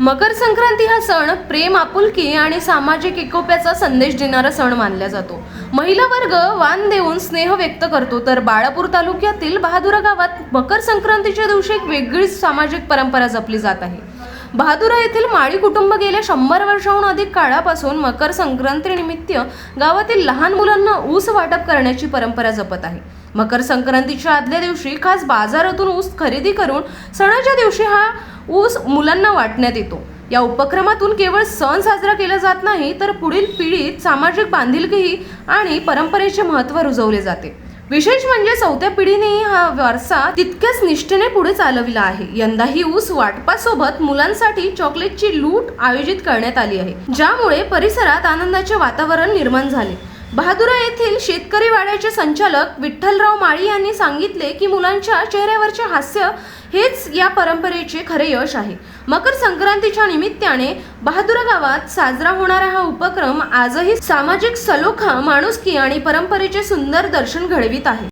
मकर संक्रांती हा सण प्रेम, आपुलकी आणि सामाजिक एकोप्याचा संदेश देणारा सण मानला जातो. महिला वर्ग वाण देऊन स्नेह व्यक्त करतो, तर बाळापूर तालुक्यातील बहादुरा गावात मकर संक्रांतीच्या दिवशी एक वेगळीच सामाजिक परंपरा जपली जात आहे. बहादुरा येथील माळी कुटुंब गेल्या 100 वर्षांहून अधिक काळापासून मकर संक्रांतीनिमित्त गावातील लहान मुलांना ऊस वाटप करण्याची परंपरा जपत आहे. मकर संक्रांतीच्या आदल्या दिवशी खास बाजारातून ऊस खरेदी करून सणाच्या दिवशी हा ऊस मुलांना वाटण्यात येतो. या उपक्रमातून केवळ सण साजरा केला जात नाही, तर पुढील पिढीत सामाजिक बांधिलकी आणि परंपरेचे महत्त्व रुजवले जाते. विशेष म्हणजे 4थ्या पिढीनेही हा वारसा तितक्याच निष्ठेने पुढे चालविला आहे. यंदाही ऊस वाटपासोबत मुलांसाठी चॉकलेटची लूट आयोजित करण्यात आली आहे, ज्यामुळे परिसरात आनंदाचे वातावरण निर्माण झाले. बहादुरा येथील शेतकरी वाड्याचे संचालक विठ्ठलराव माळी यांनी सांगितले की मुलांच्या चेहऱ्यावरचे हास्य हेच या परंपरेचे खरे यश आहे. मकर संक्रांतीच्या निमित्ताने बहादुरा गावात साजरा होणारा हा उपक्रम आजही सामाजिक सलोखा, माणुसकी आणि परंपरेचे सुंदर दर्शन घडवित आहे.